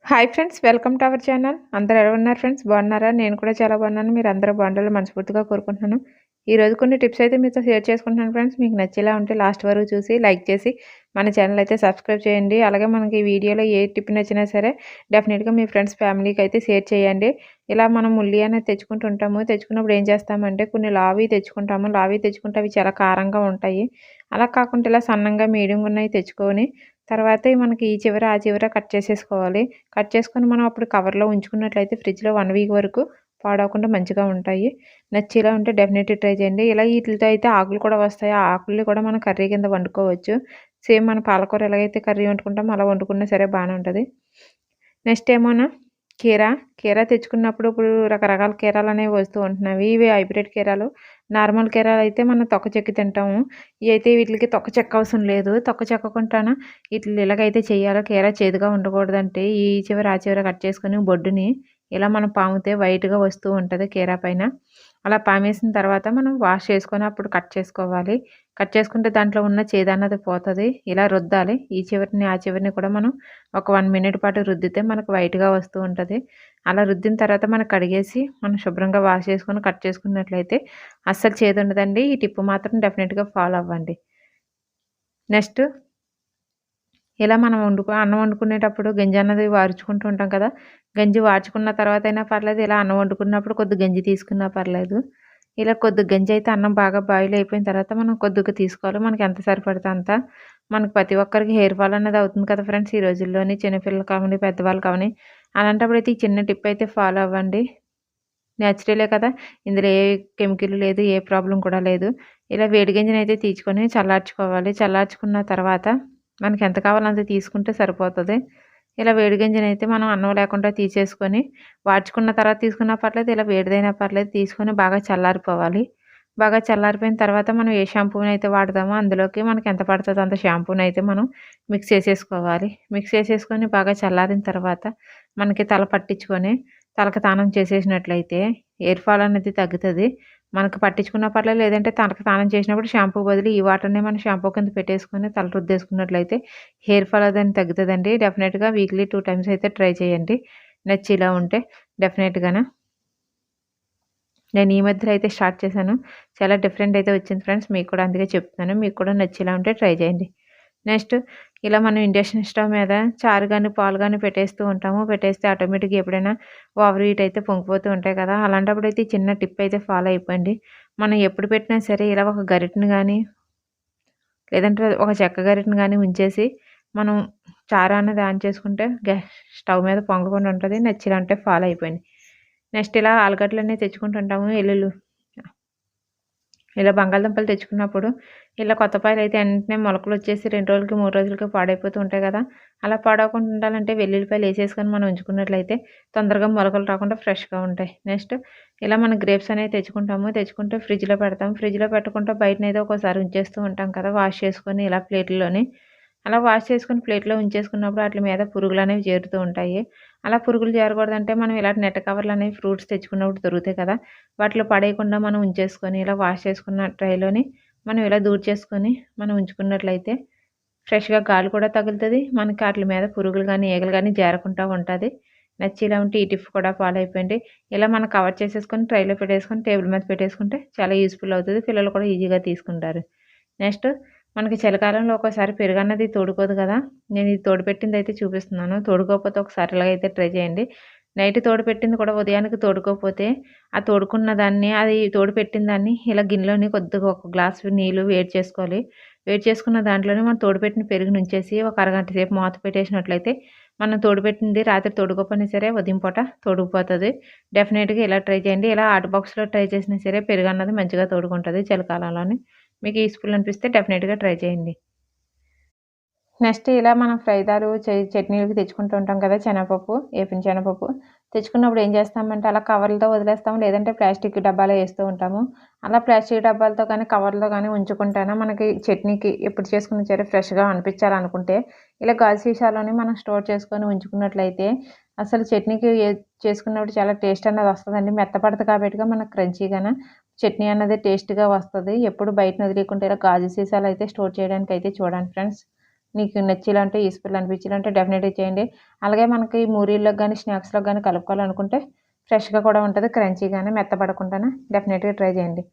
Hi friends, welcome to our channel. అందరూ ఎలా ఉన్నారు ఫ్రెండ్స్? బాగున్నారా? నేను కూడా చాలా బాగున్నాను. మీరు అందరూ బాగుండాలని మనస్ఫూర్తిగా కోరుకుంటున్నాను. ఈరోజు కొన్ని టిప్స్ అయితే మీతో షేర్ చేసుకుంటున్నాను ఫ్రెండ్స్. మీకు నచ్చేలా ఉంటే లాస్ట్ వరకు చూసి లైక్ చేసి మన ఛానల్ అయితే సబ్స్క్రైబ్ చేయండి. అలాగే మనకి ఈ వీడియోలో ఏ టిప్ నచ్చినా సరే డెఫినెట్గా మీ ఫ్రెండ్స్ ఫ్యామిలీకి అయితే షేర్ చేయండి. ఇలా మనం ఉల్లి అనేది తెచ్చుకుంటుంటాము. తెచ్చుకున్నప్పుడు ఏం చేస్తామంటే కొన్ని లావి తెచ్చుకుంటాము. లావి తెచ్చుకుంటే అవి చాలా కారంగా ఉంటాయి. అలా కాకుండా ఇలా సన్నంగా మీడియంగా ఉన్నవి తెచ్చుకొని తర్వాత మనకి ఈ చివర ఆ చివర కట్ చేసేసుకోవాలి. కట్ చేసుకొని మనం అప్పుడు కవర్లో ఉంచుకున్నట్లయితే ఫ్రిడ్జ్లో 1 వీక్ వరకు పాడవకుండా మంచిగా ఉంటాయి. నచ్చేలా ఉంటే డెఫినెట్లీ ట్రై చేయండి. ఇలా వీటితో అయితే ఆకులు కూడా వస్తాయి. ఆ ఆకుల్ని కూడా మనం కర్రీ కింద వండుకోవచ్చు. సేమ్ మన పాలకూర ఎలాగైతే కర్రీ వండుకుంటామో అలా వండుకున్నా సరే బాగానే ఉంటుంది. నెక్స్ట్ ఏమోనా కీరా తెచ్చుకున్నప్పుడు ఇప్పుడు రకరకాల కీరాలనేవి వస్తూ ఉంటున్నాయి. ఇవి హైబ్రిడ్ కీరాలు. నార్మల్ కీరాలు అయితే మనం తొక్క చెక్కి తింటాము. ఇవైతే వీటికి తొక్క చెక్కవసరం లేదు. తొక్క చెక్కకుండాను వీటిని ఇలాగైతే చేయాలో కీరా చేదుగా ఉండకూడదంటే ఈ చివర ఆ చివర కట్ చేసుకొని బొడ్డుని ఇలా మనం పామితే వైట్‌గా వస్తూ ఉంటది కీరా పైన. అలా పామేసిన తర్వాత మనం వాష్ చేసుకొని అప్పుడు కట్ చేసుకోవాలి. కట్ చేసుకుంటే దాంట్లో ఉన్న చేదన్నది పోతది. ఇలా రుద్దాలి. ఈ చివరిని, ఆ చివరిని కూడా మనం ఒక 1 మినిట్ పాటు రుద్దితే మనకు వైట్‌గా వస్తూ ఉంటది. అలా రుద్దిన తర్వాత మనం కడిగేసి మనం శుభ్రంగా వాష్ చేసుకొని కట్ చేసుకున్నట్లయితే అస్సలు చేదుండదండి. ఈ టిప్ మాత్రం డెఫినిట్‌గా ఫాలో అవ్వండి. నెక్స్ట్ ఇలా మనం అన్నం వండుకునేటప్పుడు గంజి అన్నది వార్చుకుంటూ ఉంటాం కదా! గంజి వార్చుకున్న తర్వాతైనా పర్లేదు. ఇలా అన్నం వండుకున్నప్పుడు కొద్దిగా గంజి తీసుకున్నా పర్లేదు. ఇలా కొద్దిగా గంజి అయితే అన్నం బాగా బాయిల్ అయిపోయిన తర్వాత మనం కొద్దిగా తీసుకోవాలి. మనకి ఎంత సరిపడితే అంత. మనకు ప్రతి ఒక్కరికి హెయిర్ ఫాల్ అనేది అవుతుంది కదా ఫ్రెండ్స్! ఈ రోజుల్లోని చిన్నపిల్లలు కావని, పెద్దవాళ్ళు కావని. అలాంటప్పుడైతే ఈ చిన్న టిప్ అయితే ఫాలో అవ్వండి. నేచురలే కదా! ఇందులో ఏ కెమికల్ లేదు. ఏ ప్రాబ్లమ్ కూడా లేదు. ఇలా వేడి గంజినైతే తీసుకొని చల్లార్చుకోవాలి. చల్లార్చుకున్న తర్వాత మనకి ఎంత కావాలో అంత తీసుకుంటే సరిపోతది. ఇలా వేడి గంజినైతే మనం అన్నం లేకుండా తీసేసుకొని వాడ్చుకున్న తర్వాత తీసుకున్నా పర్లేదు. ఇలా వేడిదైనా పర్లేదు తీసుకొని బాగా చల్లారిపోవాలి. బాగా చల్లారిపోయిన తర్వాత మనం ఏ షాంపూనైతే వాడతామో అందులోకి మనకి ఎంత పడుతదో అంత షాంపూనైతే మనం మిక్స్ చేసేసుకోవాలి. మిక్స్ చేసేసుకొని బాగా చల్లారిన తర్వాత మనకి తల పట్టించుకొని తలకి స్నానం చేసేసినట్లయితే హెయిర్ ఫాల్ అనేది తగ్గుతది. మనకు పట్టించుకున్నా పర్లేదు. లేదంటే తలకి స్నానం చేసినప్పుడు షాంపూ బదులు ఈ వాటర్‌నే మనం షాంపూ కింద పెట్టేసుకొని తల రుద్దేసుకున్నట్లయితే హెయిర్ ఫాల్ అదని తగ్గుతదండి. డెఫినిట్‌గా వీక్లీ 2 టైమ్స్ అయితే ట్రై చేయండి. నచ్చేలా ఉంటే డెఫినిట్‌గాన. నేను ఈ మధ్యలో అయితే స్టార్ట్ చేశాను. చాలా డిఫరెంట్ అయితే వచ్చింది ఫ్రెండ్స్. మీకు కూడా అందుకే చెప్తున్నాను. మీకు కూడా నచ్చేలా ఉంటే ట్రై చేయండి. నెక్స్ట్ ఇలా మనం ఇండక్షన్ స్టవ్ మీద చారు గాని, పాలు గాని పెట్టేస్తూ ఉంటాము. పెట్టేస్తే ఆటోమేటిక్‌గా ఎప్పుడైనా ఓవర్ హీట్ అయితే పొంగిపోతూ ఉంటాయి కదా! అలాంటప్పుడైతే ఈ చిన్న టిప్ అయితే ఫాలో అయిపోండి. మనం ఎప్పుడు పెట్టినా సరే ఇలా ఒక గరిటెని గాని, లేదంటే ఒక చెక్క గరిటెని గాని ఉంచేసి మనం చారు అనేది ఆన్ చేసుకుంటే స్టవ్ మీద పొంగకుండా ఉంటది. నచ్చేలా ఉంటే ఫాలో అయిపోండి. నెక్స్ట్ ఇలా ఆలుగడ్డలన్నీ తెచ్చుకుంటుంటాము. ఇలా బంగాళదుంపలు తెచ్చుకున్నప్పుడు ఇలా కొత్తపాయలైతే వెంటనే మొలకలొచ్చేసి 2 రోజులకి, 3 రోజులకి పాడైపోతూ ఉంటాయి కదా! అలా పాడవకుండా ఉండాలంటే వెల్లుల్లిపాయలు ఏసేసుకొని మనం ఉంచుకున్నట్లయితే తొందరగా మొలకలు రాకుండా ఫ్రెష్‌గా ఉంటాయి. నెక్స్ట్ ఇలా మనం గ్రేప్స్ అనేవి తెచ్చుకుంటాము. తెచ్చుకుంటే ఫ్రిడ్జ్‌లో పెడతాం. ఫ్రిడ్జ్‌లో పెట్టకుండా బయటనైతే ఒక్కోసారి ఉంచేస్తూ ఉంటాం కదా! వాష్ చేసుకొని ఇలా ప్లేట్‌ల్లోని. అలా వాష్ చేసుకొని ప్లేట్‌లో ఉంచేసుకున్నప్పుడు ఆటిల మీద పురుగులనేవి చేరుతూ ఉంటాయి. అలా పురుగులు చేరకూడదంటే మనం ఇలాంటి నెట్ కవర్‌లనేవి ఫ్రూట్స్ తెచ్చుకున్నప్పుడు దొరుకుతాయి కదా! వాటిలో పడేయకుండా మనం ఉంచేసుకొని ఇలా వాష్ చేసుకున్న ట్రైలోని మనం ఇలా దూర్చేసుకొని మనం ఉంచుకున్నట్లయితే ఫ్రెష్‌గా గాలి కూడా తగులుతది. మనకి ఆటిల మీద పురుగులు గానీ, ఈగలు గానీ జారకుండా ఉంటది. నచ్చేలా ఉంటే ఈ టిప్ కూడా ఫాలో అయిపోయండి. ఇలా మనం కవర్ చేసేసుకొని ట్రైలో పెట్టేసుకొని టేబుల్ మీద పెట్టేసుకుంటే చాలా యూజ్‌ఫుల్ అవుతది. పిల్లలు కూడా ఈజీగా తీసుకుంటారు. నెక్స్ట్ మనకి చలికాలంలో ఒక్కోసారి పెరుగన్నది తోడుకోదు కదా! నేను ఇది తోడుపెట్టిందయితే చూపిస్తున్నాను. తోడుకోకపోతే ఒకసారి ఇలాగైతే ట్రై చేయండి. నైట్ తోడుపెట్టింది కూడా ఉదయానికి తోడుకోకపోతే, ఆ తోడుకున్న దాన్ని అది తోడుపెట్టిన దాన్ని ఇలా గిన్నెలోని కొద్దిగా ఒక గ్లాసు నీళ్లు వేడి చేసుకోవాలి. వేడి చేసుకున్న దాంట్లోనే మనం తోడుపెట్టిన పెరుగునుంచేసి ఒక అరగంట సేపు మూత పెట్టేసినట్లయితే, మనం తోడుపెట్టింది రాత్రి తోడుకోకపోయినా సరే ఉదయం పూట తోడుకుపోతది. డెఫినిట్‌గా ఇలా ట్రై చేయండి. ఇలా హాట్ బాక్స్‌లో ట్రై చేసినా సరే పెరుగన్నది మంచిగా తోడుకుంటది చలికాలంలోని. మీకు యూజ్‌ఫుల్ అనిపిస్తే డెఫినిట్‌గా ట్రై చేయండి. నెక్స్ట్ ఇలా మనం ఫ్రైదాలు, చట్నీలకి తెచ్చుకుంటూ ఉంటాం కదా! శనగపప్పు, ఏపిన శనగపప్పు. తెచ్చుకున్నప్పుడు ఏం చేస్తామంటే అలా కవర్లతో వదిలేస్తాం. లేదంటే ప్లాస్టిక్ డబ్బాలో ఏస్తూ ఉంటాము. అలా ప్లాస్టిక్ డబ్బాలతో కానీ, కవర్‌లో గానీ ఉంచుకుంటేనే మనకి చట్నీకి ఎప్పుడు చేసుకున్న సరే ఫ్రెష్‌గా అనిపించాలనుకుంటే, ఇలా గాజు సీసాలోని మనం స్టోర్ చేసుకొని ఉంచుకున్నట్లయితే, అసలు చట్నీకి చేసుకున్నప్పుడు చాలా టేస్ట్ అనేది వస్తదండి. మెత్తపడదు కాబట్టిగా మనకు క్రంచీగాన చట్నీ అన్నది టేస్ట్‌గా వస్తది. ఎప్పుడు బయటన వదిలేయకుండా ఇలా గాజు సీసాలో అయితే స్టోర్ చేయడానికైతే చూడండి ఫ్రెండ్స్. మీకు నచ్చేలాంటి యూస్ఫుల్ అనిపించాలంటే డెఫినెట్‌గా చేయండి. అలాగే మనకి పూరీల్లోకి గానీ, స్నాక్స్‌లోకి గానీ కలుపుకోవాలనుకుంటే ఫ్రెష్‌గా కూడా ఉంటది. క్రంచీగానే మెత్తబడకుండానే డెఫినెట్‌గా ట్రై చేయండి.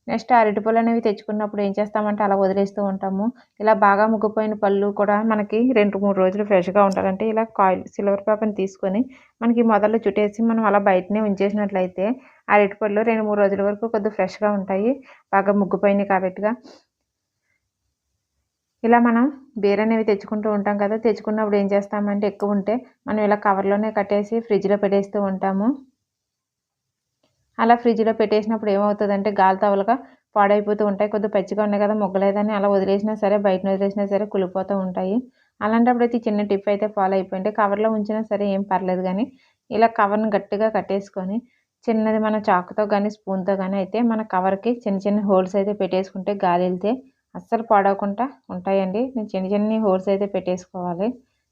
నెక్స్ట్ అరటిపళ్ళనేవి తెచ్చుకున్నప్పుడు ఏం చేస్తామంటే అలా వదిలేస్తూ ఉంటాము. ఇలా బాగా ముగ్గిపోయిన పళ్ళు కూడా మనకి 2, 3 రోజులు ఫ్రెష్‌గా ఉండాలంటే ఇలా సిల్వర్ పేపర్‌ని తీసుకొని మనకి మొదల్లో చుట్టేసి మనం అలా బయటనే ఉంచేసినట్లయితే అరటిపళ్ళు 2, 3 రోజుల వరకు కొద్దిగా ఫ్రెష్‌గా ఉంటాయి. బాగా ముగ్గిపోయినాయి కాబట్టిగా. ఇలా మనం బీరనేవి తెచ్చుకుంటూ ఉంటాం కదా! తెచ్చుకున్నప్పుడు ఏం చేస్తామంటే ఎక్కువుంటే మనం ఇలా కవర్‌లోనే కట్టేసి ఫ్రిడ్జ్‌లో పెట్టేస్తూ ఉంటాము. అలా ఫ్రిడ్జ్‌లో పెట్టేసినప్పుడు ఏమవుతదంటే గాలి తగలక పాడైపోతూ ఉంటాయి. కొద్దిగా పచ్చిగా ఉన్నాయి కదా! ముగ్గలేదని అలా వదిలేసినా సరే, బయటన వదిలేసినా సరే కుళ్ళిపోతూ ఉంటాయి. అలాంటప్పుడైతే ఈ చిన్న టిప్ అయితే ఫాలో అయిపోయింటే కవర్‌లో ఉంచినా సరే ఏం పర్లేదు గానీ, ఇలా కవర్‌ని గట్టిగా కట్టేసుకొని చిన్నది మన చాకుతో గానీ, స్పూన్‌తో గానీ అయితే మన కవర్‌కి చిన్న చిన్న హోల్స్ అయితే పెట్టేసుకుంటే గాలెళ్తే అస్సలు పాడవకుండా ఉంటాయండి. నేను చిన్ని చిన్ని హోల్స్ అయితే పెట్టేసుకోవాలి.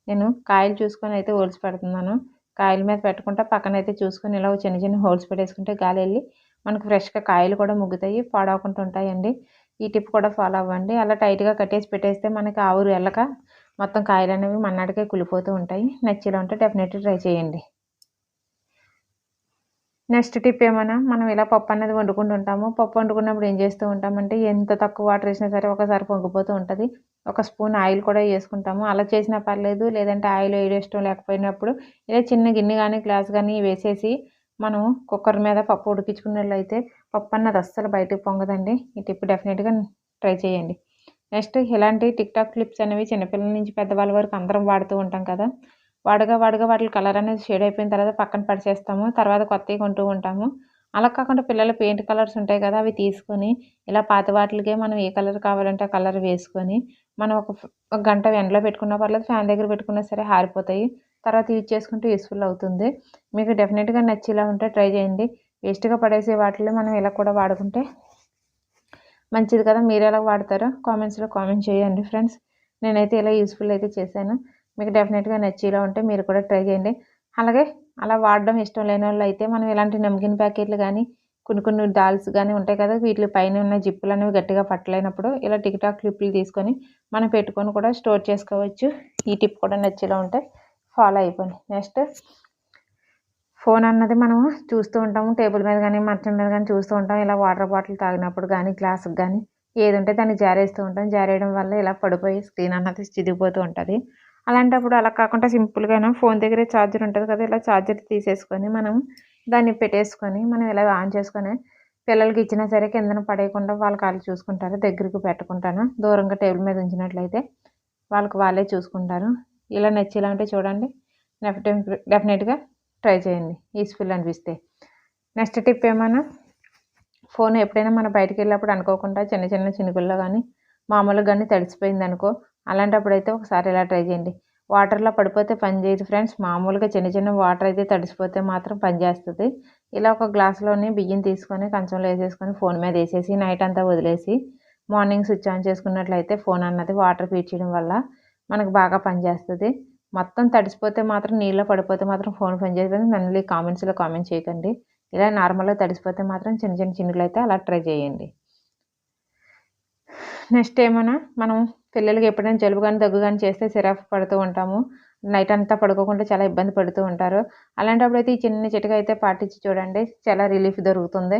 నేను కాయలు చూసుకొని అయితే హోల్స్ పెడుతున్నాను. కాయల మీద పెట్టకుండా పక్కనైతే చూసుకొని ఇలా చిన్న చిన్న హోల్స్ పెట్టేసుకుంటే గాలెళ్ళి మనకు ఫ్రెష్‌గా కాయలు కూడా ముగ్గుతాయి. పాడవకుండా ఉంటాయండి. ఈ టిప్ కూడా ఫాలో అవ్వండి. అలా టైట్‌గా కట్టేసి పెట్టేస్తే మనకి ఆవిరి ఎళ్ళక మొత్తం కాయలనేవి మన్నాటికే కుళ్ళిపోతూ ఉంటాయి. నచ్చేలా ఉంటే డెఫినెట్‌గా ట్రై చేయండి. నెక్స్ట్ టిప్ ఏమన్నా మనం ఇలా పప్పు అన్నది వండుకుంటుంటాము. పప్పు వండుకున్నప్పుడు ఏం చేస్తూ ఉంటామంటే ఎంత తక్కువ వాటర్ ఏసినా సరే ఒకసారి పొంగిపోతూ ఉంటది. ఒక స్పూన్ ఆయిల్ కూడా యేసుకుంటాము. అలా చేసినా పర్లేదు. లేదంటే ఆయిల్ వేయడం ఇష్టం లేకపోయినప్పుడు ఇలా చిన్న గిన్నె గానీ, గ్లాస్ గానీ వేసేసి మనం కుక్కర్ మీద పప్పు ఉడికించుకున్నట్లయితే పప్పు అన్నది అస్సలు బయటకి పొంగదండి. ఈ టిప్ డెఫినిట్‌గా ట్రై చేయండి. నెక్స్ట్ ఇలాంటి టిక్‌టాక్ క్లిప్స్ అనేవి చిన్నపిల్లల నుంచి పెద్దవాళ్ళ వరకు అందరం వాడుతూ ఉంటాం కదా! వాడగా వాటిలి కలర్ అనేది షేడ్ అయిపోయిన తర్వాత పక్కన పడేసేస్తాము. తర్వాత కొత్తయి కొంటూ ఉంటాము. అలా కాకుండా పిల్లల పెయింట్ కలర్స్ ఉంటాయి కదా! అవి తీసుకొని ఇలా పాత వాటిలకే మనం ఏ కలర్ కావాలంటే ఆ కలర్ వేసుకొని మనం ఒక గంట ఎండలో పెట్టుకున్నా పర్లేదు, ఫ్యాన్ దగ్గర పెట్టుకున్నా సరే ఆరిపోతాయి. తర్వాత యూజ్ చేసుకుంటే యూజ్‌ఫుల్ అవుతుంది. మీకు డెఫినిట్‌గా నచ్చేలా ఉంటే ట్రై చేయండి. వేస్ట్‌గా పడేసే వాటిల్లో మనం ఇలా కూడా వాడుకుంటే మంచిది కదా! మీరెలా వాడతారో కామెంట్స్‌లో కామెంట్ చేయండి ఫ్రెండ్స్. నేనైతే ఇలా యూజ్‌ఫుల్ అయితే చేశాను. మీకు డెఫినిట్‌గా నచ్చేలా ఉంటే మీరు కూడా ట్రై చేయండి. అలాగే అలా వాడడం ఇష్టం లేనోళ్ళైతే మనం ఇలాంటి నమ్కిన్ ప్యాకెట్లు గానీ, కొన్ని డాల్స్ గానీ ఉంటాయి కదా! వీటిలి పైన ఉన్న జిప్పులనేవి గట్టిగా పట్టలేనప్పుడు ఇలా టిక్‌టాక్ క్లిప్పులు తీసుకొని మనం పెట్టుకొని కూడా స్టోర్ చేసుకోవచ్చు. ఈ టిప్ కూడా నచ్చేలా ఉంటే ఫాలో అయిపోండి. నెక్స్ట్ ఫోన్ అన్నది మనం చూస్తూ ఉంటాము. టేబుల్ మీద గానీ, మంచం మీద గానీ చూస్తూ ఉంటాం. ఇలా వాటర్ బాటిల్ తాగినప్పుడు గానీ, గ్లాస్‌కి గానీ ఏదుంటే దాన్ని జారేస్తూ ఉంటాం. జారేయడం వల్ల ఇలా పడిపోయి స్క్రీన్ అన్నది చిదిగిపోతూ ఉంటది. అలాంటప్పుడు అలా కాకుండా సింపుల్‌గాను ఫోన్ దగ్గరే చార్జర్ ఉంటది కదా! ఇలా చార్జర్ తీసేసుకొని మనం దాన్ని పెట్టేసుకొని మనం ఇలా ఆన్ చేసుకొని పిల్లలకి ఇచ్చినా సరే కిందన పడేయకుండా వాళ్ళకి చూసుకుంటారు. దగ్గరికి పెట్టకుండాను దూరంగా టేబుల్ మీద ఉంచినట్లయితే వాళ్ళే చూసుకుంటారు. ఇలా నచ్చేలా ఉంటే చూడండి. డెఫినెట్‌గా ట్రై చేయండి. యూజ్‌ఫుల్ అనిపిస్తే. నెక్స్ట్ టిప్ ఏమన్నా ఫోన్ ఎప్పుడైనా మనం బయటికెళ్ళినప్పుడు అనుకోకుండా చిన్న చిన్న చినుకుల్లో గానీ, మామూలుగా గానీ తడిసిపోయిందనుకో, అలాంటప్పుడైతే ఒకసారి ఇలా ట్రై చేయండి. వాటర్‌లో పడిపోతే పని చేయదు ఫ్రెండ్స్. మామూలుగా చిన్న చిన్న వాటర్ అయితే తడిసిపోతే మాత్రం పని చేస్తది. ఇలా ఒక గ్లాస్‌లోని బియ్యం తీసుకొని కంచంలో ఏసేసుకొని ఫోన్ మీద ఏసేసి నైట్ అంతా వదిలేసి మార్నింగ్ స్విచ్ ఆన్ చేసుకున్నట్లయితే ఫోన్ అన్నది వాటర్ పీల్చడం వల్ల మనకు బాగా పనిచేస్తది. మొత్తం తడిసిపోతే మాత్రం నీళ్ళలో పడిపోతే మాత్రం ఫోన్ పనిచేయదని మళ్ళీ కామెంట్స్‌లో కామెంట్ చేయకండి. ఇలా నార్మల్‌గా తడిసిపోతే మాత్రం చిన్న చిన్న చినుకులైతే అలా ట్రై చేయండి. నెక్స్ట్ ఏమన్నా మనం పిల్లలకి ఎప్పుడైనా జలుబు గానీ, దగ్గు గానీ చేస్తే సిరప్ పడుతూ ఉంటాము. నైట్ అంతా పడుకోకుండా చాలా ఇబ్బంది పడుతూ ఉంటారు. అలాంటప్పుడైతే ఈ చిన్న చిట్కా అయితే పాటించి చూడండి. చాలా రిలీఫ్ దొరుకుతుంది.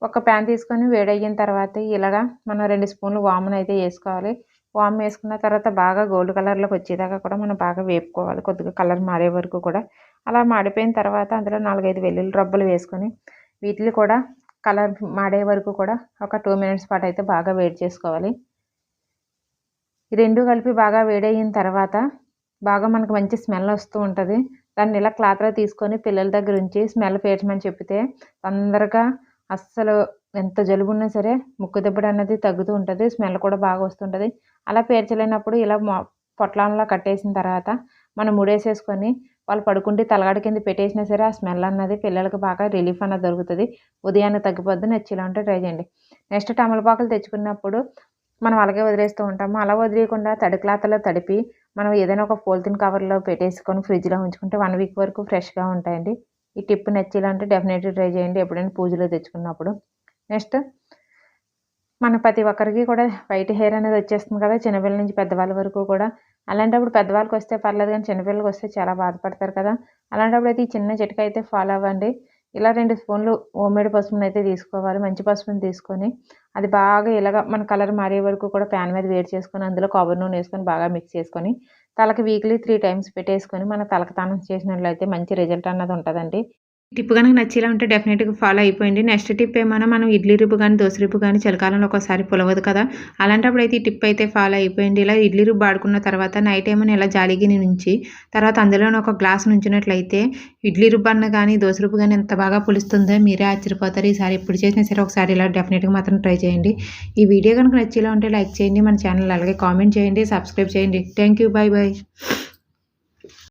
ఒక పాన్ తీసుకొని వేడయిన తర్వాత ఇలాగా మనం 2 స్పూన్లు వామునయితే ఏసుకోవాలి. వామ్ ఏసుకున్న తర్వాత బాగా గోల్డ్ కలర్‌లోకి వచ్చేదాకా కూడా మనం బాగా వేపుకోవాలి. కొద్దిగా కలర్ మారే వరకు కూడా. అలా మాడిపోయిన తర్వాత అందులో 4, 5 వెల్లుల్లి రబ్బలు వేసుకొని వీటిని కూడా కలర్ మాడే వరకు కూడా ఒక 2 మినిట్స్ పాటయితే బాగా వేడి చేసుకోవాలి. ఈ 2 కలిపి బాగా వేడయిన తర్వాత బాగా మనకు మంచి స్మెల్ వస్తూ ఉంటది. దాన్ని ఇలా క్లాత్‌లో తీసుకొని పిల్లల దగ్గర ఉంచి స్మెల్ పేర్చమని చెప్పితే తొందరగా అస్సలు ఎంత జలుబున్నా సరే ముక్కు దిబ్బడన్నది తగ్గుతూ ఉంటది. స్మెల్ కూడా బాగా వస్తుంటది. అలా పేర్చలేనప్పుడు ఇలా పొట్లంలా కట్టేసిన తర్వాత మనం ముడేసేసుకొని వాళ్ళు పడుకుంటే తలగడ కింద పెట్టేసినా సరే ఆ స్మెల్ అన్నది పిల్లలకి బాగా రిలీఫ్ అన్నది దొరుకుతది. ఉదయాన్నే తగ్గిపోద్ది. నచ్చేలా ఉంటే ట్రై చేయండి. నెక్స్ట్ తమలపాకులు తెచ్చుకున్నప్పుడు మనం అలాగే వదిలేస్తూ ఉంటాము. అలా వదిలేయకుండా తడి క్లాత్‌లో తడిపి మనం ఏదైనా ఒక పాలిథీన్ కవర్‌లో పెట్టేసుకొని ఫ్రిడ్జ్‌లో ఉంచుకుంటే 1 వీక్ వరకు ఫ్రెష్‌గా ఉంటాయండి. ఈ టిప్ నచ్చేలా ఉంటే డెఫినెట్‌లీ ట్రై చేయండి ఎప్పుడైనా పూజలో తెచ్చుకున్నప్పుడు. నెక్స్ట్ మన ప్రతి ఒక్కరికి కూడా వైట్ హెయిర్ అనేది వచ్చేస్తుంది కదా! చిన్నపిల్లల నుంచి పెద్దవాళ్ళ వరకు కూడా. అలాంటప్పుడు పెద్దవాళ్ళకి వస్తే పర్లేదు కానీ చిన్నపిల్లలకి వస్తే చాలా బాధపడతారు కదా! అలాంటప్పుడైతే ఈ చిన్న చిట్కా అయితే ఫాలో అవ్వండి. ఇలా 2 స్పూన్లు హోమ్‌మేడ్ పసుపునైతే తీసుకోవాలి. మంచి పసుపుని తీసుకొని అది బాగా ఇలాగ మన కలర్ మారే వరకు కూడా ప్యాన్ మీద వేడి చేసుకొని అందులో కొబ్బరి నూనె వేసుకొని బాగా మిక్స్ చేసుకొని తలకి వీక్లీ 3 టైమ్స్ పెట్టేసుకొని మన తలకి స్నానం చేసినట్లయితే మంచి రిజల్ట్ అన్నది ఉంటదండి. టిప్ గనుక నచ్చేలా ఉంటే డెఫినెట్‌గా ఫాలో అయిపోయండి. నెక్స్ట్ టిప్ ఏమన్నా మనం ఇడ్లీ రుబ్బు గానీ, దోస రుబ్బు గానీ చలికాలంలో ఒక్కోసారి పులవదు కదా! అలాంటప్పుడైతే ఈ టిప్ అయితే ఫాలో అయిపోయండి. ఇలా ఇడ్లీ రుబ్బు ఆడుకున్న తర్వాత నైట్ ఏమన్నా ఇలా జాలి గిన్నె నుంచి తర్వాత అందులోనే ఒక గ్లాస్ నుంచినట్లయితే ఇడ్లీ రుబ్బు అన్న గానీ, దోస రుబ్బు గానీ ఎంత బాగా పులుస్తుందో మీరే ఆశ్చర్యపోతారు. ఈసారి ఎప్పుడు చేసినా సరే ఒకసారి ఇలా డెఫినెట్‌గా మాత్రం ట్రై చేయండి. ఈ వీడియో గనుక నచ్చేలా ఉంటే లైక్ చేయండి. మన ఛానల్ అలాగే కామెంట్ చేయండి, సబ్స్క్రైబ్ చేయండి. Thank you. బై.